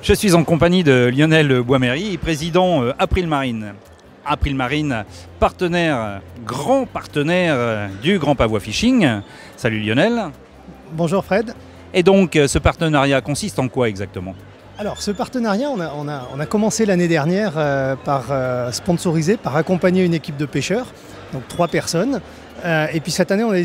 Je suis en compagnie de Lionel Boisméry, président April Marine. April Marine, partenaire, grand partenaire du Grand Pavois Fishing. Salut Lionel. Bonjour Fred. Et donc ce partenariat consiste en quoi exactement? Alors ce partenariat, on a commencé l'année dernière par sponsoriser, par accompagner une équipe de pêcheurs, donc 3 personnes. Et puis cette année, on a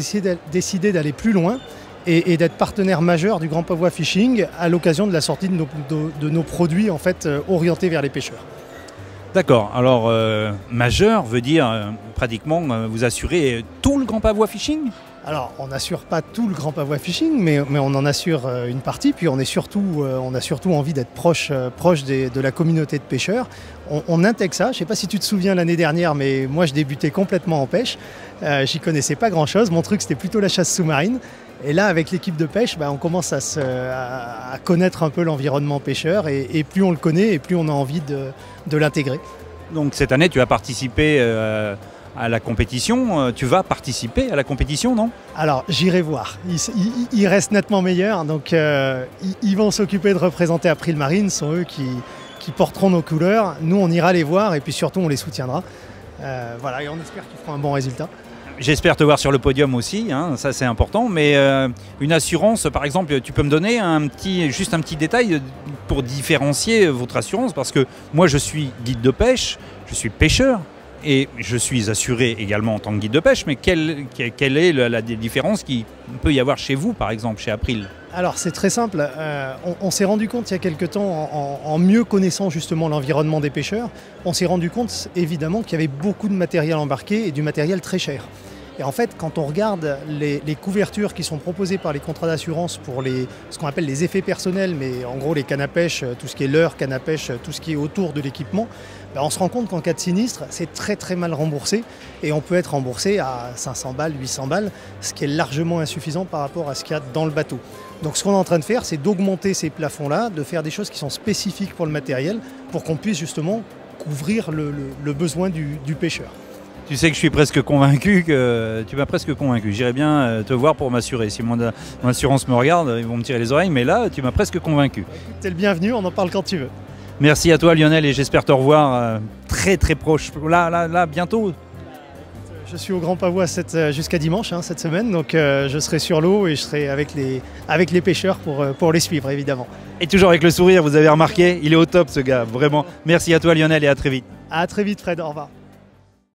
décidé d'aller plus loin et d'être partenaire majeur du Grand Pavois Fishing à l'occasion de la sortie de nos produits en fait, orientés vers les pêcheurs. D'accord, alors majeur veut dire pratiquement vous assurez tout le Grand Pavois Fishing? Alors on n'assure pas tout le Grand Pavois Fishing, mais on en assure une partie, puis on a surtout envie d'être proche de la communauté de pêcheurs. On intègre ça, je ne sais pas si tu te souviens l'année dernière, mais moi je débutais complètement en pêche, j'y connaissais pas grand chose, mon truc c'était plutôt la chasse sous-marine. Et là, avec l'équipe de pêche, on commence à connaître un peu l'environnement pêcheur et plus on le connaît et plus on a envie de l'intégrer. Donc cette année, tu as participé à la compétition. Tu vas participer à la compétition, non? Alors, j'irai voir. Ils restent nettement meilleurs. Donc, ils vont s'occuper de représenter April Marine. Ce sont eux qui porteront nos couleurs. Nous, on ira les voir et puis surtout, on les soutiendra. Voilà, et on espère qu'ils feront un bon résultat. J'espère te voir sur le podium aussi, hein, ça c'est important, mais une assurance, par exemple, tu peux me donner juste un petit détail pour différencier votre assurance, parce que moi je suis guide de pêche, je suis pêcheur, et je suis assuré également en tant que guide de pêche, mais quelle est la différence qu'il peut y avoir chez vous, par exemple, chez April? Alors c'est très simple, on s'est rendu compte il y a quelques temps, en mieux connaissant justement l'environnement des pêcheurs, on s'est rendu compte évidemment qu'il y avait beaucoup de matériel embarqué et du matériel très cher. Et en fait, quand on regarde les couvertures qui sont proposées par les contrats d'assurance pour ce qu'on appelle les effets personnels, mais en gros les cannes à pêche, tout ce qui est leurre, canne à pêche, tout ce qui est autour de l'équipement, on se rend compte qu'en cas de sinistre, c'est très très mal remboursé et on peut être remboursé à 500 balles, 800 balles, ce qui est largement insuffisant par rapport à ce qu'il y a dans le bateau. Donc ce qu'on est en train de faire, c'est d'augmenter ces plafonds-là, de faire des choses qui sont spécifiques pour le matériel pour qu'on puisse justement couvrir le besoin du pêcheur. Tu sais que je suis presque convaincu, tu m'as presque convaincu. J'irais bien te voir pour m'assurer. Si mon assurance me regarde, ils vont me tirer les oreilles, mais là, tu m'as presque convaincu. Tu es le bienvenu, on en parle quand tu veux. Merci à toi Lionel et j'espère te revoir très très proche, là, bientôt. Je suis au Grand Pavois jusqu'à dimanche cette semaine, donc je serai sur l'eau et je serai avec les pêcheurs pour les suivre évidemment. Et toujours avec le sourire, vous avez remarqué, il est au top ce gars, vraiment. Merci à toi Lionel et à très vite. À très vite Fred, au revoir.